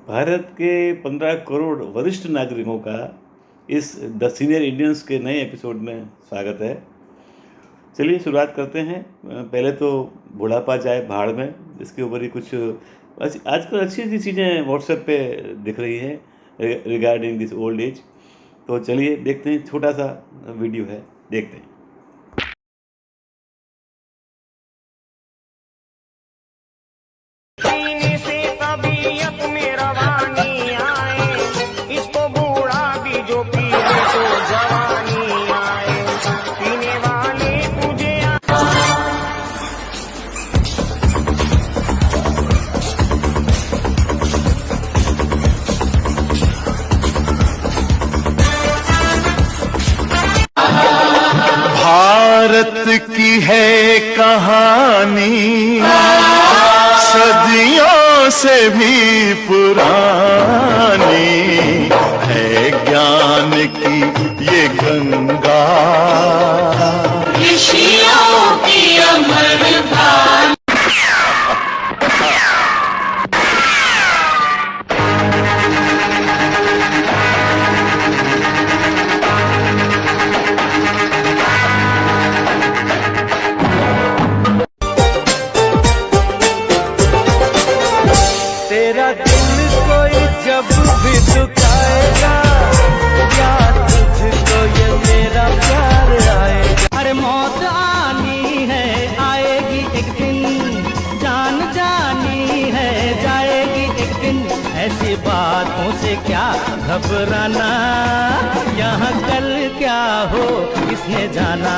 भारत के 15 करोड़ वरिष्ठ नागरिकों का इस द सीनियर इंडियंस के नए एपिसोड में स्वागत है। चलिए शुरुआत करते हैं। पहले तो बुढ़ापा जाए भाड़ में, इसके ऊपर ही कुछ आजकल अच्छी अच्छी चीज़ें व्हाट्सएप पे दिख रही हैं रिगार्डिंग दिस ओल्ड एज। तो चलिए देखते हैं, छोटा सा वीडियो है, देखते हैं। भारत की है कहानी सदियों से भी पुरानी है, ज्ञान की ये गंगा ऋषियों की अमर भान। तेरा दिल कोई जब भी दुखाएगा, या तुझको ये मेरा प्यार आएगा। अरे मौत आनी है, आएगी एक दिन, जान जानी है, जाएगी एक दिन। ऐसी बातों से क्या घबराना, यहाँ कल क्या हो किसने जाना।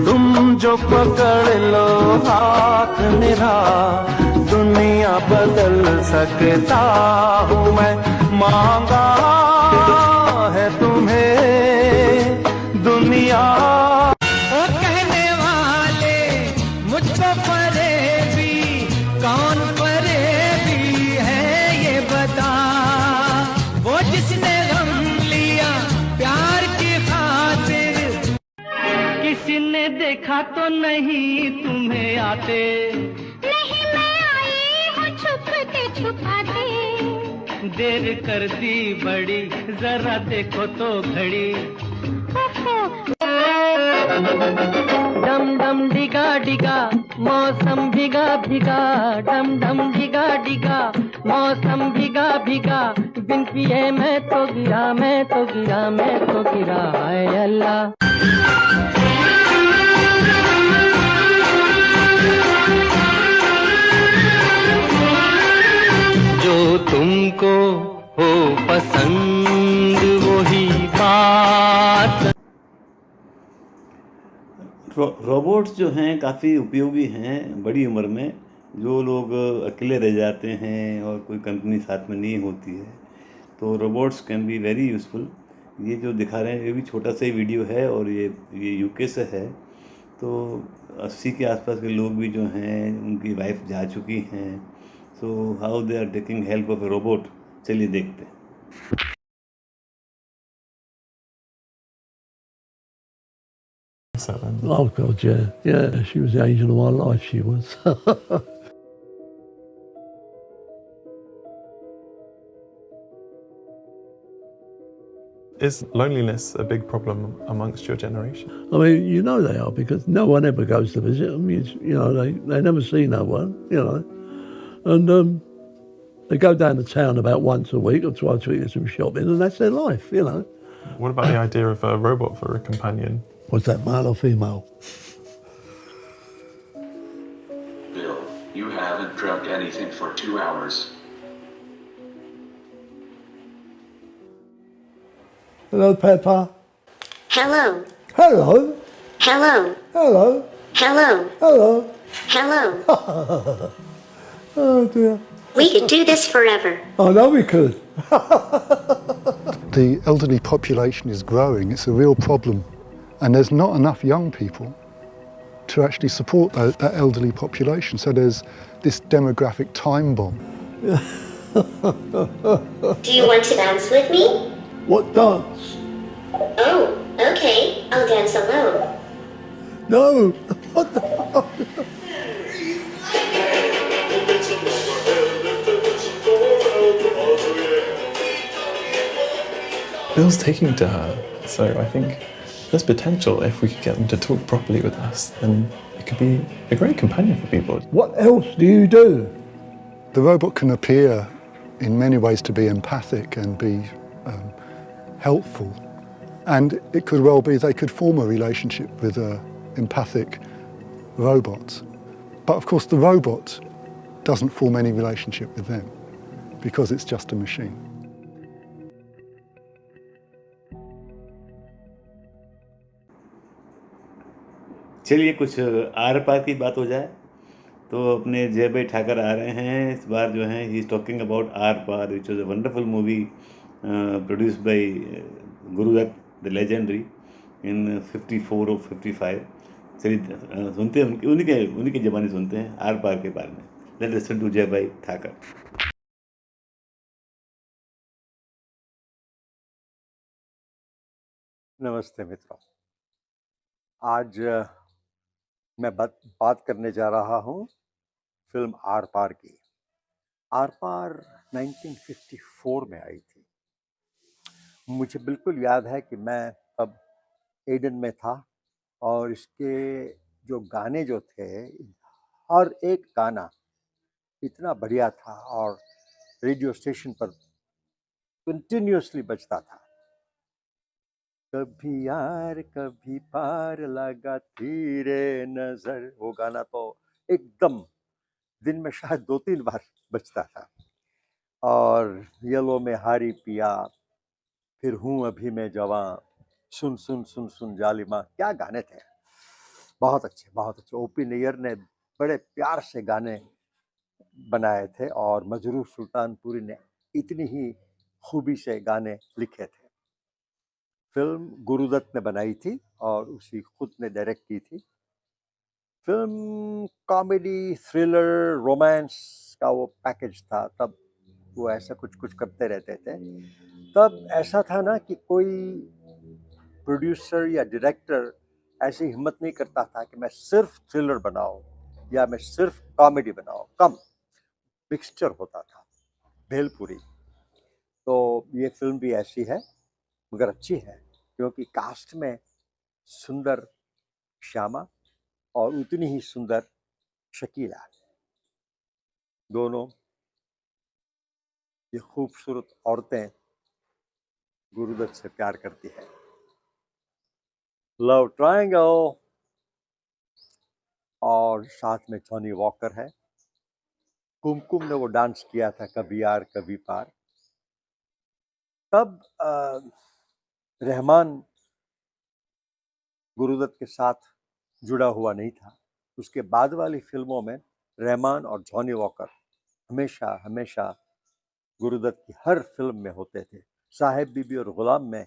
तुम जो पकड़ लो हाथ मेरा, दुनिया बदल सकता हूँ मैं। मांगा है तुम्हें दुनिया। ओ कहने वाले मुझको फरेबी, कौन फरेबी है ये बता। वो जिसने गम लिया प्यार की खातिर, किसी ने देखा तो नहीं तुम्हें आते। नहीं मैं आई हूँ छुप के छुपाते। देर कर दी बड़ी, जरा देखो तो घड़ी। डम डम डिगा डिगा मौसम भीगा भीगा, डम डम डिगा डिगा मौसम भीगा भीगा। बिन पिए मैं तो गिरा, मैं तो गिरा, मैं तो गिरा, हाय अल्लाह। जो तुमको हो पसंद वही बात। रोबोट्स जो हैं काफ़ी उपयोगी हैं बड़ी उम्र में। जो लोग अकेले रह जाते हैं और कोई कंपनी साथ में नहीं होती है, तो robots can be very useful. ये जो दिखा रहे हैं ये भी छोटा सा ही वीडियो है, और ये यूके से है। तो 80 के आसपास के लोग भी जो हैं, उनकी वाइफ जा चुकी हैं। So how they are taking help of a robot, चलिए देखते हैं। Oh God, yeah, she was the angel of my life. She was. Is loneliness a big problem amongst your generation? I mean, you know they are, because no one ever goes to visit them. They never see no one. And they go down to town about once a week or twice a week to some shopping, and that's their life. What about the idea of a robot for a companion? Was that male or female? Bill, you haven't drugged anything for 2 hours. Hello, Peppa. Hello. Hello. Hello. Hello. Hello. Hello. Hello. Oh dear. We could do this forever. I know we could. The elderly population is growing. It's a real problem. And there's not enough young people to actually support that elderly population. So there's this demographic time bomb. Do you want to dance with me? What dance? Oh, okay. I'll dance alone. No. Bill's taking to her, so I think there's potential if we could get them to talk properly with us, then it could be a great companion for people. What else do you do? The robot can appear in many ways to be empathic and be helpful. And it could well be they could form a relationship with an empathic robot. But of course the robot doesn't form any relationship with them because it's just a machine. चलिए कुछ are पार की बात हो जाए तो अपने जय भाई ठाकर आ रहे हैं इस बार जो हैं he is talking about Aar Paar which was a wonderful movie produced by Guru Dutt the legendary in 54 और 55. चलिए सुनते हैं उन्हीं के ज़बानी सुनते हैं आर पार के बारे में. लेट्स लिसन टू जय भाई ठाकर. नमस्ते मित्रों. आज मैं बात करने जा रहा हूँ फिल्म आर पार की. आर पार 1954 में आई थी. मुझे बिल्कुल याद है कि मैं तब एडन में था और इसके जो गाने जो थे, हर एक गाना इतना बढ़िया था और रेडियो स्टेशन पर कंटिन्यूअसली बजता था. कभी यार कभी पार लगा तेरे नजर, वो गाना तो एकदम दिन में शायद 2-3 बार बजता था. और येलो में हारी पिया, फिर हूँ अभी मैं जवां, सुन सुन सुन सुन जालिमा, क्या गाने थे. बहुत अच्छे बहुत अच्छे. ओपी नैयर ने बड़े प्यार से गाने बनाए थे और मजरूह सुल्तानपुरी ने इतनी ही खूबी से गाने लिखे थे. फिल्म गुरुदत्त ने बनाई थी और उसी खुद ने डायरेक्ट की थी. फिल्म कॉमेडी, थ्रिलर, रोमांस का वो पैकेज था. तब वो ऐसा कुछ करते रहते थे. तब ऐसा था ना कि कोई प्रोड्यूसर या डायरेक्टर ऐसी हिम्मत नहीं करता था कि मैं सिर्फ थ्रिलर बनाऊं या मैं सिर्फ कॉमेडी बनाऊं. कम मिक्सचर होता था, भेलपुरी. तो ये फिल्म भी ऐसी है मगर अच्छी है क्योंकि कास्ट में सुंदर श्यामा और उतनी ही सुंदर शकीला, दोनों ये खूबसूरत औरतें गुरुदत्त से प्यार करती है. Love triangle. और साथ में जॉनी वॉकर है. कुमकुम ने वो डांस किया था कभी यार कभी पार. तब रहमान गुरुदत्त के साथ जुड़ा हुआ नहीं था. उसके बाद वाली फिल्मों में रहमान और जॉनी वॉकर हमेशा हमेशा गुरुदत्त की हर फिल्म में होते थे. साहेब बीबी और गुलाम में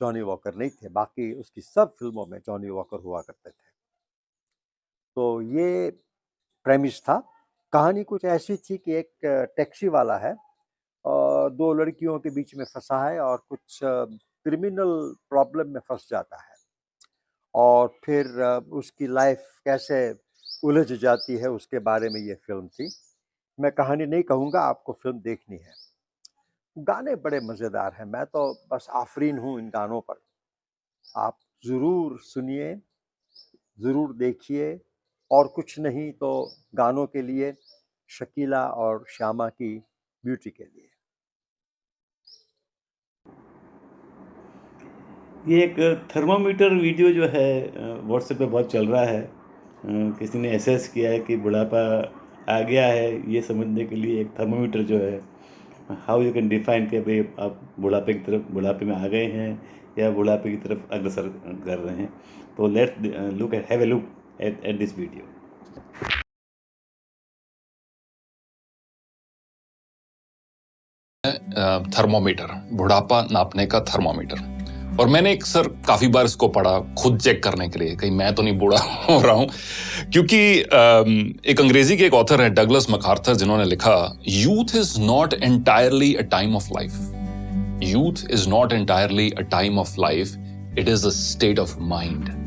जॉनी वॉकर नहीं थे, बाकी उसकी सब फिल्मों में जॉनी वॉकर हुआ करते थे. तो ये प्रेमिस था. कहानी कुछ ऐसी थी कि एक टैक्सी वाला है और 2 लड़कियों के बीच में फंसा है और कुछ क्रिमिनल प्रॉब्लम में फंस जाता है और फिर उसकी लाइफ कैसे उलझ जाती है उसके बारे में ये फिल्म थी. मैं कहानी नहीं कहूँगा, आपको फिल्म देखनी है. गाने बड़े मज़ेदार हैं. मैं तो बस आफरीन हूँ इन गानों पर. आप ज़रूर सुनिए, ज़रूर देखिए. और कुछ नहीं तो गानों के लिए, शकीला और श्यामा की ब्यूटी के लिए. ये एक थर्मामीटर वीडियो जो है व्हाट्सएप पे बहुत चल रहा है. किसी ने एसेस किया है कि बुढ़ापा आ गया है, ये समझने के लिए एक थर्मामीटर जो है, हाउ यू कैन डिफाइन कि भाई आप बुढ़ापे में आ गए हैं या बुढ़ापे की तरफ अग्रसर कर रहे हैं. तो let's look at have a look at this video. Thermometer, बुढ़ापा नापने का थर्मोमीटर. और मैंने अक्सर काफी बार इसको पढ़ा खुद चेक करने के लिए कहीं मैं तो नहीं बूढ़ा हो रहा हूं, क्योंकि एक अंग्रेजी के एक ऑथर है डगलस मैकार्थर, जिन्होंने लिखा, youth is not entirely a time of life, youth is not entirely a time of life, it is a state of mind.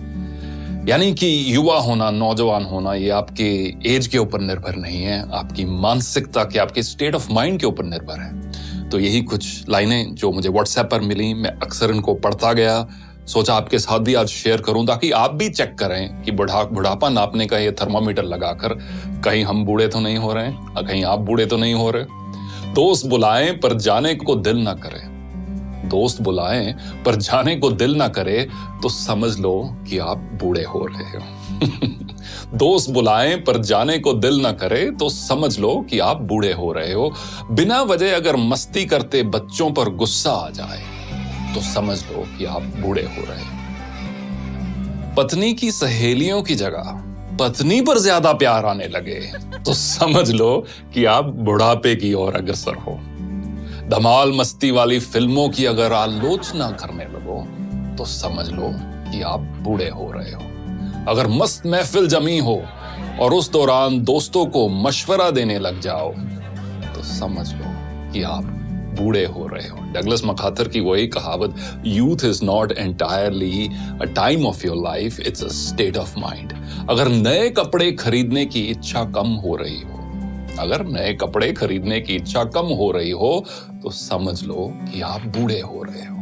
यानी कि युवा होना, नौजवान होना, ये आपके एज के ऊपर निर्भर नहीं है, आपकी मानसिकता के, आपके स्टेट ऑफ माइंड के ऊपर निर्भर है। तो यही कुछ लाइनें जो मुझे व्हाट्सएप पर मिली, मैं अक्सर इनको पढ़ता गया, सोचा आपके साथ भी आज शेयर करूं ताकि आप भी चेक करें कि बुढ़ापा नापने का ये थर्मामीटर लगाकर कहीं हम बूढ़े तो नहीं हो रहे हैं, कहीं आप बूढ़े तो नहीं हो रहे। दोस्त बुलाएं पर जाने को दिल ना करे, दोस्त बुलाएं पर जाने को दिल ना करे तो समझ लो कि आप बूढ़े हो रहे हो। दोस्त बुलाएं पर जाने को दिल ना करे तो समझ लो कि आप बूढ़े हो रहे हो। बिना वजह अगर मस्ती करते बच्चों पर गुस्सा आ जाए तो समझ लो कि आप बूढ़े हो रहे हो। पत्नी की सहेलियों की जगह पत्नी पर ज्यादा प्यार आने लगे तो समझ लो कि आप बुढ़ापे की ओर अग्रसर हो। धमाल मस्ती वाली फिल्मों की अगर आलोचना करने लगो तो समझ लो कि आप बूढ़े हो रहे हो। अगर मस्त महफिल जमी हो और उस दौरान दोस्तों को मशवरा देने लग जाओ तो समझ लो कि आप बूढ़े हो रहे हो। डगलस मैकार्थर की वही कहावत, youth is not entirely a time of your life, it's a state of mind. अगर नए कपड़े खरीदने की इच्छा कम हो रही हो, अगर नए कपड़े खरीदने की इच्छा कम हो रही हो तो समझ लो कि आप बूढ़े हो रहे हो।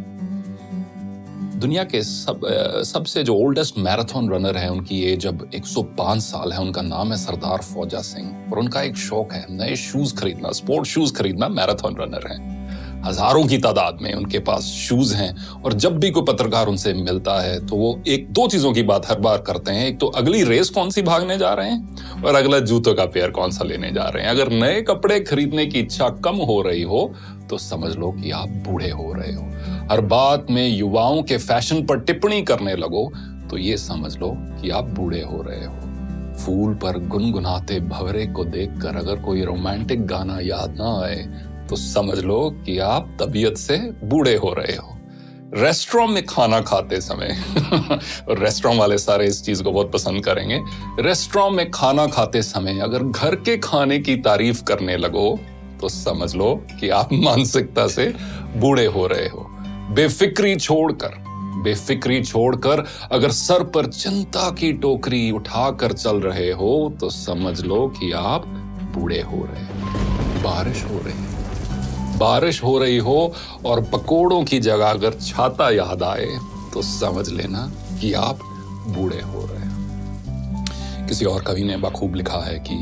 दुनिया के सबसे जो ओल्डेस्ट मैराथन रनर है, उनकी एज अब 105 साल है। उनका नाम है सरदार फौजा सिंह और उनका एक शौक है नए शूज खरीदना, स्पोर्ट शूज खरीदना। मैराथन रनर हैं, हजारों की तादाद में उनके पास शूज हैं और जब भी कोई पत्रकार उनसे मिलता है तो वो एक दो चीजों की बात हर बार करते हैं, एक तो अगली रेस कौन सी भागने जा रहे हैं और अगला जूतों का पेयर कौन सा लेने जा रहे हैं। अगर नए कपड़े खरीदने की इच्छा कम हो रही हो तो समझ लो कि आप बूढ़े हो रहे हो। हर बात में युवाओं के फैशन पर टिप्पणी करने लगो तो ये समझ लो कि आप बूढ़े हो रहे हो। फूल पर गुनगुनाते भंवरे को देखकर अगर कोई रोमांटिक गाना याद ना आए तो समझ लो कि आप तबीयत से बूढ़े हो रहे हो। रेस्टोरेंट में खाना खाते समय और रेस्टोरेंट वाले सारे इस चीज को बहुत पसंद करेंगे, रेस्टोरेंट में खाना खाते समय अगर घर के खाने की तारीफ करने लगो तो समझ लो कि आप मानसिकता से बूढ़े हो रहे हो। बेफिक्री छोड़कर अगर सर पर चिंता की टोकरी उठाकर चल रहे हो तो समझ लो कि आप बूढ़े हो रहे हो। बारिश हो रही हो और पकोड़ों की जगह अगर छाता याद आए तो समझ लेना कि आप बूढ़े हो रहे हो। किसी और कवि ने बखूब लिखा है कि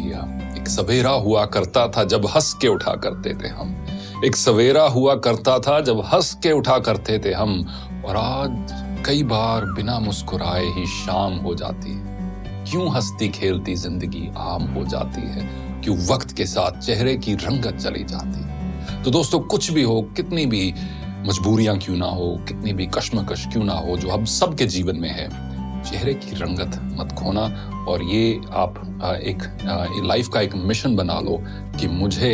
एक सवेरा हुआ करता था जब हंस के उठा करते थे हम, एक सवेरा हुआ करता था जब हंस के उठा करते थे हम, और आज कई बार बिना मुस्कुराए ही शाम हो जाती है। क्यों हंसती खेलती जिंदगी आम हो जाती है, क्यों वक्त के साथ चेहरे की रंगत चली जाती है। तो दोस्तों, कुछ भी हो, कितनी भी मजबूरियां क्यों ना हो, कितनी भी कश्मकश क्यों ना हो, जो हम सबके जीवन में है, चेहरे की रंगत मत खोना। और ये आप एक लाइफ का एक मिशन बना लो कि मुझे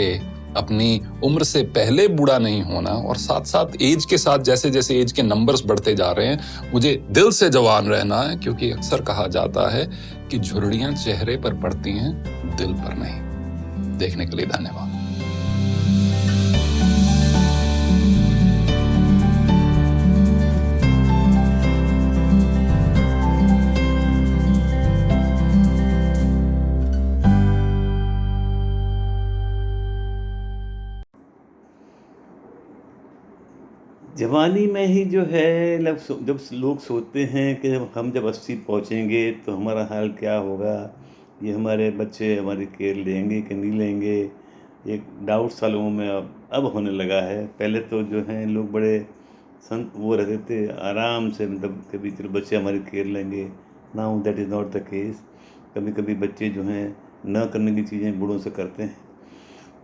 अपनी उम्र से पहले बूढ़ा नहीं होना, और साथ साथ एज के साथ जैसे जैसे एज के नंबर्स बढ़ते जा रहे हैं मुझे दिल से जवान रहना है, क्योंकि अक्सर कहा जाता है कि झुर्रियां चेहरे पर पड़ती हैं, दिल पर नहीं। देखने के लिए धन्यवाद। जवानी में ही जो है जब लोग सोचते हैं कि हम जब 80 पहुँचेंगे तो हमारा हाल क्या होगा, ये हमारे बच्चे हमारी केयर लेंगे कि नहीं लेंगे, एक डाउट सा लोगों में अब होने लगा है। पहले तो जो हैं लोग बड़े वो रहते थे आराम से, मतलब कभी चलो बच्चे हमारी केयर लेंगे। Now that is not the case. कभी कभी बच्चे जो हैं न करने की चीज़ें बूढ़ों से करते हैं।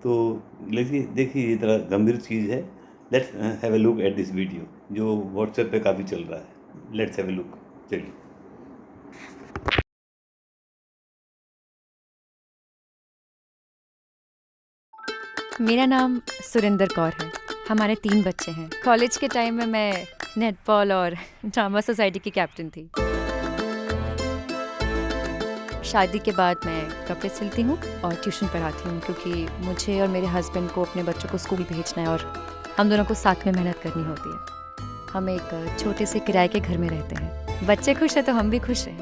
तो देखिए ये तरह गंभीर चीज़ है। Let's have a look at this video जो व्हाट्सएप पे काफ़ी चल रहा है। Let's have a look. चलिए। मेरा नाम सुरिंदर कौर है। हमारे 3 बच्चे हैं। कॉलेज के टाइम में मैं नेटबॉल और ड्रामा सोसाइटी की कैप्टन थी। शादी के बाद मैं कपड़े सिलती हूँ और ट्यूशन पढ़ाती हूँ, क्योंकि मुझे और मेरे हस्बैंड को अपने बच्चों को स्कूल भेजना है और हम दोनों को साथ में मेहनत करनी होती है। हम एक छोटे से किराए के घर में रहते हैं। बच्चे खुश हैं तो हम भी खुश हैं।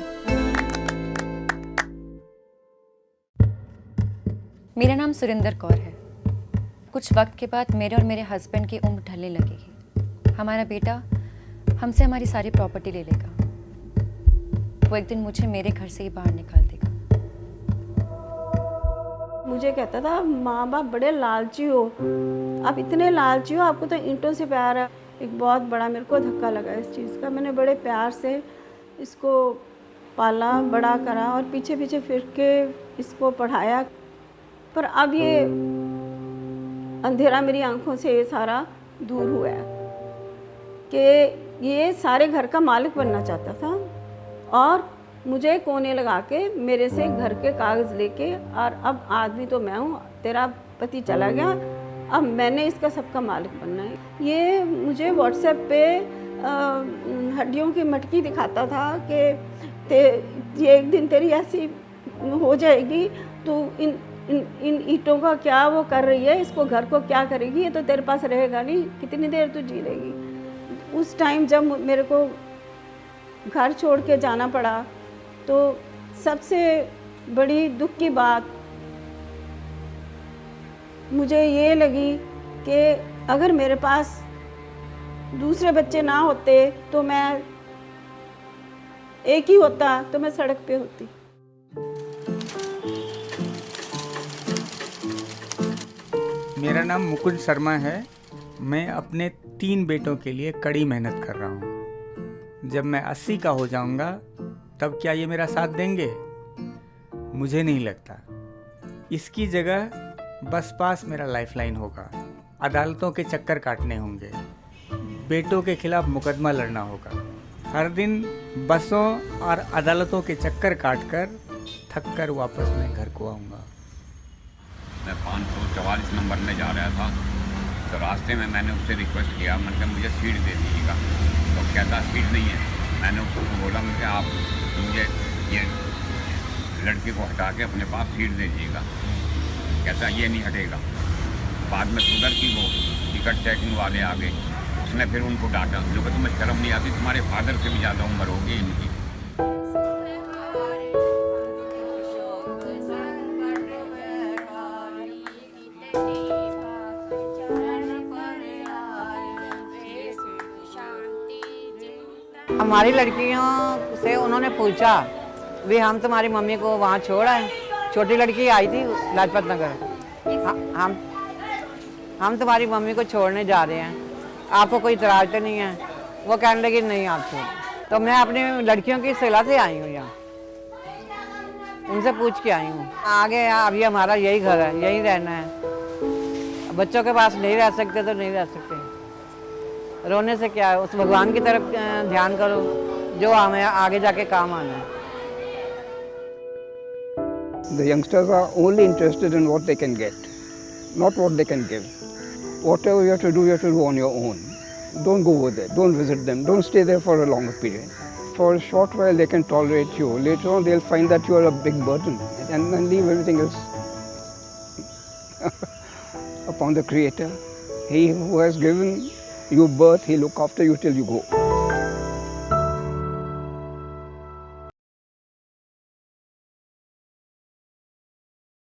मेरा नाम सुरिंदर कौर है। कुछ वक्त के बाद मेरे और मेरे हस्बैंड की उम्र ढलने लगेगी। हमारा बेटा हमसे हमारी सारी प्रॉपर्टी ले लेगा। वो एक दिन मुझे मेरे घर से ही बाहर निकाल देगा। मुझे कहता था माँ बाप बड़े लालची हो, आप इतने लालची हो, आपको तो ईंटों से प्यार है। एक बहुत बड़ा मेरे को धक्का लगा इस चीज़ का। मैंने बड़े प्यार से इसको पाला, बड़ा करा और पीछे पीछे फिर के इसको पढ़ाया। पर अब ये अंधेरा मेरी आंखों से ये सारा दूर हुआ है कि ये सारे घर का मालिक बनना चाहता था और मुझे कोने लगा के मेरे से घर के कागज़ लेके, और अब आदमी तो मैं हूँ, तेरा पति चला गया, अब मैंने इसका सबका मालिक बनना है। ये मुझे व्हाट्सएप पे हड्डियों की मटकी दिखाता था कि ये एक दिन तेरी ऐसी हो जाएगी, तो इन ईंटों का क्या वो कर रही है, इसको घर को क्या करेगी, ये तो तेरे पास रहेगा नहीं, कितनी देर तू जी लेगी। उस टाइम जब मेरे को घर छोड़ के जाना पड़ा तो सबसे बड़ी दुख की बात मुझे ये लगी कि अगर मेरे पास दूसरे बच्चे ना होते तो मैं एक ही होता तो मैं सड़क पे होती। मेरा नाम मुकुंद शर्मा है। मैं अपने 3 बेटों के लिए कड़ी मेहनत कर रहा हूँ। जब मैं 80 का हो जाऊँगा तब क्या ये मेरा साथ देंगे? मुझे नहीं लगता। इसकी जगह बस पास मेरा लाइफलाइन होगा। अदालतों के चक्कर काटने होंगे, बेटों के खिलाफ मुकदमा लड़ना होगा। हर दिन बसों और अदालतों के चक्कर काटकर थक कर वापस मैं घर को आऊँगा। मैं 544 नंबर में जा रहा था तो रास्ते में मैंने उससे रिक्वेस्ट किया, मैंने कहा मुझे सीट दे दीजिएगा। तो कहता सीट नहीं है। मैंने उसको बोला मुझे आप मुझे ये लड़के को हटा के अपने पास सीट दे दीजिएगा। कहता ये नहीं हटेगा। बाद में उधर की वो टिकट चेकिंग वाले आ गए, उसने फिर उनको डांटा, जो कि तुम्हें शर्म नहीं आती, तुम्हारे फादर से भी ज़्यादा उम्र होगी इनकी। हमारी लड़कियों से उन्होंने पूछा भी हम तुम्हारी मम्मी को वहाँ छोड़ आए। छोटी लड़की आई थी लाजपत नगर, हम तुम्हारी मम्मी को छोड़ने जा रहे हैं, आपको कोई इतराज़ तो नहीं है? वो कहने लगी नहीं आप छोड़। तो मैं अपनी लड़कियों की सलाह से आई हूँ यहाँ, उनसे पूछ के आई हूँ। आगे अभी हमारा यही घर है, यही रहना है। बच्चों के पास नहीं रह सकते तो नहीं रह सकते। रोने से क्या है, उस भगवान की तरफ ध्यान करो जो हमें आगे जाके काम आना है। The youngsters are only interested in what they can get, not what they can give. Whatever you have to do on your own. Don't go over there, don't visit them, don't stay there for a longer period. For a short while they can tolerate you. Later on they'll find that you are a big burden and then leave everything else upon the Creator. He who has given you birth, He'll look after you till you go.